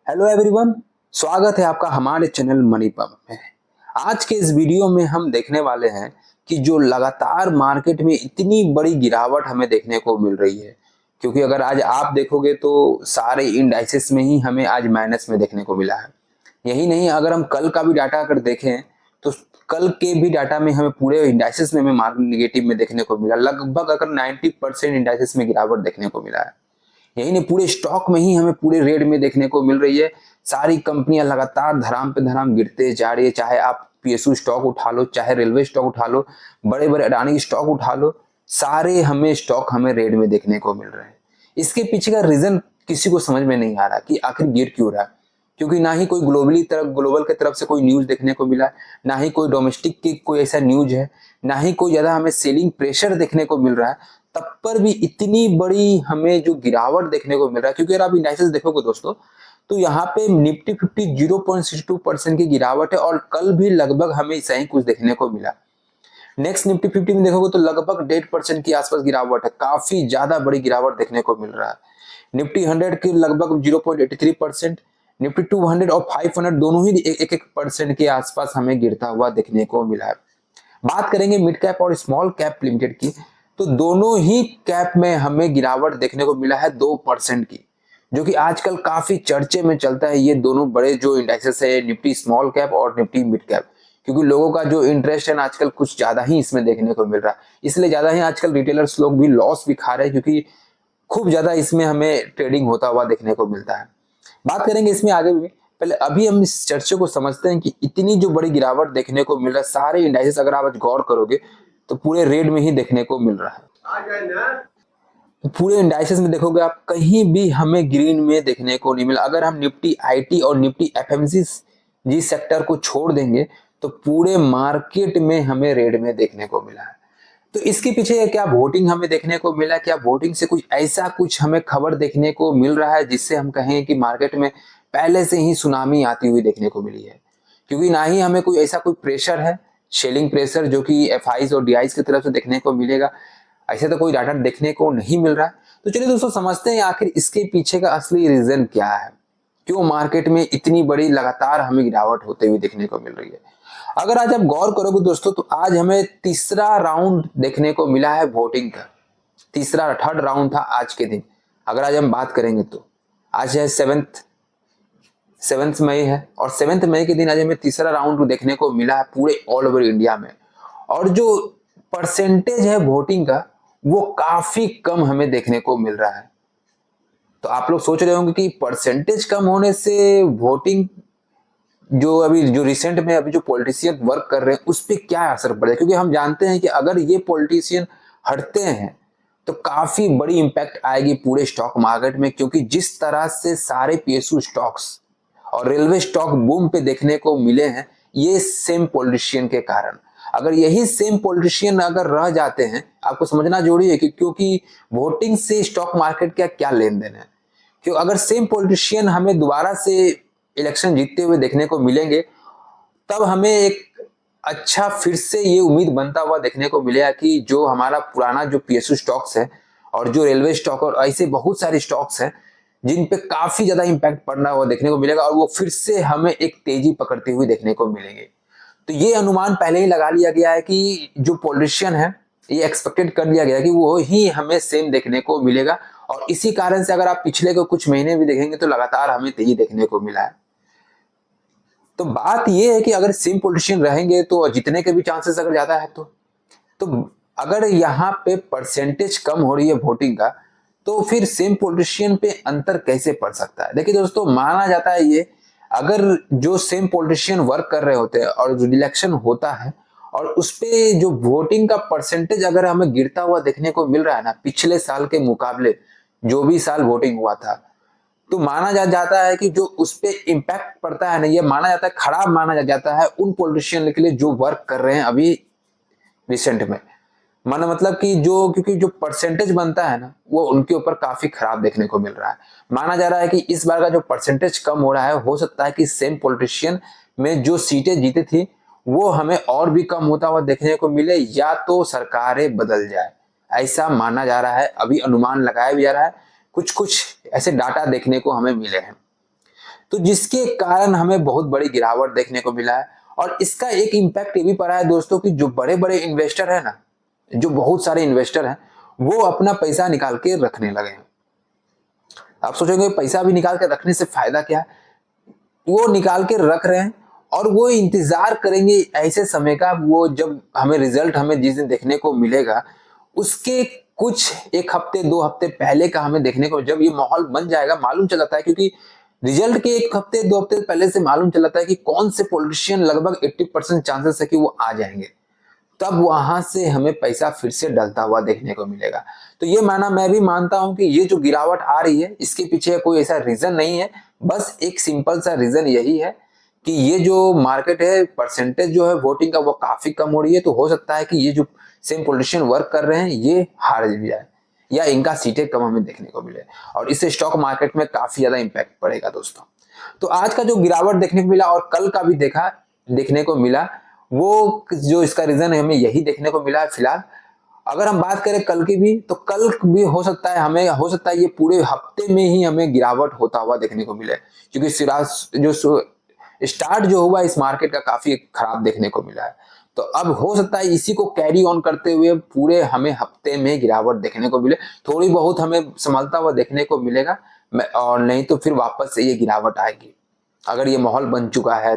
Hello everyone, स्वागत है आपका हमारे चैनल मनी पंप में। आज के इस वीडियो में हम देखने वाले हैं कि जो लगातार मार्केट में इतनी बड़ी गिरावट हमें देखने को मिल रही है, क्योंकि अगर आज आप देखोगे तो सारे इंडाइसेस में ही हमें आज माइनस में देखने को मिला है। यही नहीं, अगर हम कल का भी डाटा अगर देखें तो कल के भी डाटा में हमें पूरे इंडाइसेस में हमें मार्केट निगेटिव में देखने को मिला। लगभग अगर 90% इंडाइसेस में गिरावट देखने को मिला है। यही नहीं, पूरे स्टॉक में ही हमें पूरे रेड में देखने को मिल रही है। सारी कंपनियां लगातार धराम पे धराम गिरते जा रही है। चाहे आप पीएसयू स्टॉक उठा लो, चाहे रेलवे स्टॉक उठा लो, बड़े बड़े अडानी स्टॉक उठा लो, सारे हमें स्टॉक हमें रेड में देखने को मिल रहे हैं। इसके पीछे का रीजन किसी को समझ में नहीं आ रहा कि आखिर गिर क्यों रहा है। क्योंकि ना ही कोई ग्लोबल की तरफ से कोई न्यूज देखने को मिला, ना ही कोई डोमेस्टिक की कोई ऐसा न्यूज है, ना ही कोई ज्यादा हमें सेलिंग प्रेशर देखने को मिल रहा है। तब पर भी इतनी बड़ी हमें जो गिरावट देखने को मिल रहा है, क्योंकि अगर आप इंडाइसेस देखोगे दोस्तों तो यहाँ पे निफ्टी 50 0.62% की गिरावट है और कल भी लगभग हमें ऐसा ही कुछ देखने को मिला। नेक्स्ट निफ्टी 50 में देखोगे तो लगभग 1.5% की आसपास गिरावट है। काफी ज्यादा बड़ी गिरावट देखने को मिल रहा है। निफ्टी 100 की लगभग 0.83%, निफ्टी 200 और 500 दोनों ही एक एक परसेंट के आसपास हमें गिरता हुआ देखने को मिला है। बात करेंगे मिड कैप और स्मॉल कैप लिमिटेड की, तो दोनों ही कैप में हमें गिरावट देखने को मिला है 2% की, जो कि आजकल काफी चर्चे में चलता है। ये दोनों बड़े जो इंडेक्सेस है, निफ्टी स्मॉल कैप और निफ्टी मिड कैप, क्योंकि लोगों का जो इंटरेस्ट है आजकल कुछ ज्यादा ही इसमें देखने को मिल रहा है। इसलिए ज्यादा ही आजकल रिटेलर्स लोग भी लॉस भी खा रहे हैं, क्योंकि खूब ज्यादा इसमें हमें ट्रेडिंग होता हुआ देखने को मिलता है। बात करेंगे इसमें आगे भी, पहले अभी हम इस चर्चे को समझते हैं कि इतनी जो बड़ी गिरावट देखने को मिल रहा है, सारे इंडाइसेस अगर आप आज गौर करोगे तो पूरे रेड में ही देखने को मिल रहा है। तो पूरे इंडाइसेस में देखोगे आप, कहीं भी हमें ग्रीन में देखने को नहीं मिला। अगर हम निफ्टी आईटी और निफ्टी एफएमसीजी सेक्टर को छोड़ देंगे तो पूरे मार्केट में हमें रेड में देखने को मिला है। तो इसके पीछे क्या वोटिंग हमें देखने को मिला? क्या वोटिंग से कुछ ऐसा कुछ हमें खबर देखने को मिल रहा है जिससे हम कहें कि मार्केट में पहले से ही सुनामी आती हुई देखने को मिली है? क्योंकि ना ही हमें कोई ऐसा कोई प्रेशर है, सेलिंग प्रेशर, जो कि एफआईज और डीआईज की तरफ से देखने को मिलेगा। ऐसे तो कोई डाटा देखने को नहीं मिल रहा है। तो चलिए दोस्तों, समझते हैं आखिर इसके पीछे का असली रीजन क्या है, क्यों मार्केट में इतनी बड़ी लगातार हमें गिरावट होते हुए देखने को मिल रही है। अगर आज आप गौर करोगे दोस्तों तो आज हमें तीसरा राउंड देखने को मिला है वोटिंग का। थर्ड राउंड था आज के दिन। अगर आज हम बात करेंगे तो आज है 7 मई है, और 7 मई के दिन आज हमें तीसरा राउंड देखने को मिला है पूरे ऑल ओवर इंडिया में। और जो परसेंटेज है वोटिंग का वो काफी कम हमें देखने को मिल रहा है। तो आप लोग सोच रहे होंगे कि परसेंटेज कम होने से वोटिंग जो अभी जो रिसेंट में अभी जो पॉलिटिशियन वर्क कर रहे हैं उस पर क्या असर पड़ेगा, क्योंकि हम जानते हैं कि अगर ये पॉलिटिशियन हटते हैं तो काफी बड़ी इंपैक्ट आएगी पूरे स्टॉक मार्केट में। क्योंकि जिस तरह से सारे पीएसयू स्टॉक्स और रेलवे स्टॉक बूम पे देखने को मिले हैं, ये सेम पॉलिटिशियन के कारण। अगर यही सेम पॉलिटिशियन अगर रह जाते हैं, आपको समझना जरूरी है कि क्योंकि वोटिंग से स्टॉक मार्केट का क्या लेन देन है। क्यों अगर सेम पॉलिटिशियन हमें दोबारा से इलेक्शन जीतते हुए देखने को मिलेंगे, तब हमें एक अच्छा फिर से ये उम्मीद बनता हुआ देखने को मिलेगा कि जो हमारा पुराना जो पीएसयू स्टॉक्स है और जो रेलवे स्टॉक और ऐसे बहुत सारे स्टॉक्स हैं जिन पे काफी ज्यादा इंपैक्ट पड़ना हुआ देखने को मिलेगा, और वो फिर से हमें एक तेजी पकड़ते हुए देखने को मिलेंगे। तो ये अनुमान पहले ही लगा लिया गया है कि जो पॉलिटिशियन है, ये एक्सपेक्टेड कर लिया गया कि वो ही हमें सेम देखने को मिलेगा। और इसी कारण से अगर आप पिछले को कुछ महीने भी देखेंगे तो लगातार हमें तेजी देखने को मिला है। तो बात यह है कि अगर सेम पॉलिटिशियन रहेंगे तो जीतने के भी चांसेस अगर ज्यादा है तो अगर यहाँ पे परसेंटेज कम हो रही है वोटिंग का, तो फिर सेम पॉलिटिशियन पे अंतर कैसे पड़ सकता है? देखिए दोस्तों, माना जाता है ये, अगर जो सेम पॉलिटिशियन वर्क कर रहे होते हैं और जो इलेक्शन होता है और उस पे जो वोटिंग का परसेंटेज अगर हमें गिरता हुआ देखने को मिल रहा है ना, पिछले साल के मुकाबले जो भी साल वोटिंग हुआ था, तो माना जाता है कि जो उस पे इम्पैक्ट पड़ता है ना, ये माना जाता है, खराब माना जाता है उन पॉलिटिशियन के लिए जो वर्क कर रहे हैं अभी रिसेंट में। माना मतलब कि जो, क्योंकि जो परसेंटेज बनता है ना वो उनके ऊपर काफी खराब देखने को मिल रहा है। माना जा रहा है कि इस बार का जो परसेंटेज कम हो रहा है, हो सकता है कि सेम पॉलिटिशियन में जो सीटें जीती थी वो हमें और भी कम होता हुआ देखने को मिले, या तो सरकारें बदल जाए, ऐसा माना जा रहा है। अभी अनुमान लगाया भी जा रहा है, कुछ कुछ ऐसे डाटा देखने को हमें मिले हैं। तो जिसके कारण हमें बहुत बड़ी गिरावट देखने को मिला है। और इसका एक इम्पैक्ट ये भी पड़ा है दोस्तों कि जो बड़े बड़े इन्वेस्टर है ना, जो बहुत सारे इन्वेस्टर हैं, वो अपना पैसा निकाल के रखने लगे हैं। आप सोचेंगे पैसा भी निकाल के रखने से फायदा क्या है? वो निकाल के रख रहे हैं और वो इंतजार करेंगे ऐसे समय का, वो जब हमें रिजल्ट हमें जिस दिन देखने को मिलेगा उसके कुछ एक हफ्ते 2 हफ्ते पहले का हमें देखने को, जब ये माहौल बन जाएगा मालूम चल जाता है, क्योंकि रिजल्ट के एक हफ्ते 2 हफ्ते पहले से मालूम चल जाता है कि कौन से पॉलिटिशियन लगभग 80% चांसेस है कि वो आ जाएंगे। तब वहां से हमें पैसा फिर से डलता हुआ देखने को मिलेगा। तो ये माना मैं भी मानता हूं कि ये जो गिरावट आ रही है इसके पीछे कोई ऐसा रीजन नहीं है, बस एक सिंपल सा रीजन यही है कि ये जो मार्केट है, परसेंटेज जो है वोटिंग का वो काफी कम हो रही है। तो हो सकता है कि ये जो सेम पॉलिटिशियन वर्क कर रहे हैं ये हार जाए या इनका सीटें कम हमें देखने को मिले, और इससे स्टॉक मार्केट में काफी ज्यादा इंपैक्ट पड़ेगा दोस्तों। तो आज का जो गिरावट देखने को मिला और कल का भी देखने को मिला, वो जो इसका रीजन है हमें यही देखने को मिला है फिलहाल। अगर हम बात करें कल की भी, तो कल भी हो सकता है ये पूरे हफ्ते में ही हमें गिरावट होता हुआ देखने को मिले, क्योंकि स्टार्ट जो हुआ इस मार्केट का काफी खराब देखने को मिला है। तो अब हो सकता है इसी को कैरी ऑन करते हुए पूरे हमें हफ्ते में गिरावट देखने को मिले, थोड़ी बहुत हमें संभलता हुआ देखने को मिलेगा, और नहीं तो फिर वापस से ये गिरावट आएगी अगर ये माहौल बन चुका है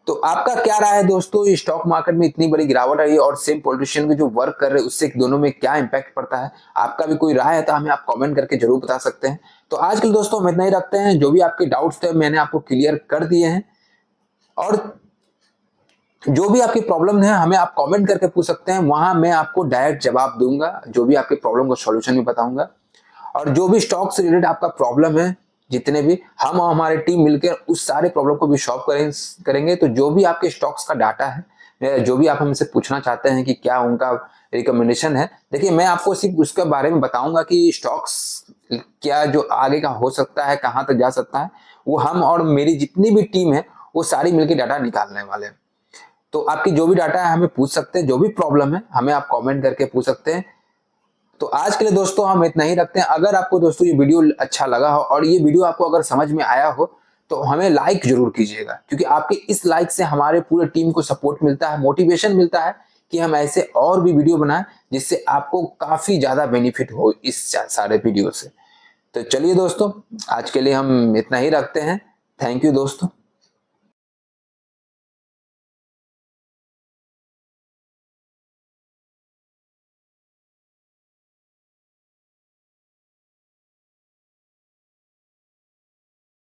तो आपका क्या राय है दोस्तों? स्टॉक मार्केट में इतनी बड़ी गिरावट आई है और सेम पॉलिटिशियन के जो वर्क कर रहे हैं उससे दोनों में क्या इंपैक्ट पड़ता है? आपका भी कोई राय है तो हमें आप कमेंट करके जरूर बता सकते हैं। तो आज के लिए दोस्तों हम इतना ही रखते हैं, जो भी आपके डाउट्स थे मैंने आपको क्लियर कर दिए हैं, और जो भी आपकी प्रॉब्लम है हमें आप कमेंट करके पूछ सकते हैं, वहां मैं आपको डायरेक्ट जवाब दूंगा, जो भी आपकी प्रॉब्लम को सॉल्यूशन भी बताऊंगा। और जो भी स्टॉक से रिलेटेड आपका प्रॉब्लम है, जितने भी हम और हमारी टीम मिलकर उस सारे प्रॉब्लम को भी सॉल्व करेंगे। तो जो भी आपके स्टॉक्स का डाटा है, जो भी आप हमसे पूछना चाहते हैं कि क्या उनका रिकमेंडेशन है, देखिए मैं आपको सिर्फ उसके बारे में बताऊंगा कि स्टॉक्स क्या जो आगे का हो सकता है, कहाँ तक जा सकता है, वो हम और मेरी जितनी भी टीम है वो सारी मिलकर डाटा निकालने वाले हैं। तो आपकी जो भी डाटा है हमें पूछ सकते हैं, जो भी प्रॉब्लम है हमें आप कमेंट करके पूछ सकते हैं। तो आज के लिए दोस्तों हम इतना ही रखते हैं। अगर आपको दोस्तों ये वीडियो अच्छा लगा हो और ये वीडियो आपको अगर समझ में आया हो तो हमें लाइक जरूर कीजिएगा, क्योंकि आपके इस लाइक से हमारे पूरे टीम को सपोर्ट मिलता है, मोटिवेशन मिलता है कि हम ऐसे और भी वीडियो बनाएं जिससे आपको काफी ज्यादा बेनिफिट हो इस सारे वीडियो से। तो चलिए दोस्तों आज के लिए हम इतना ही रखते हैं। थैंक यू दोस्तों।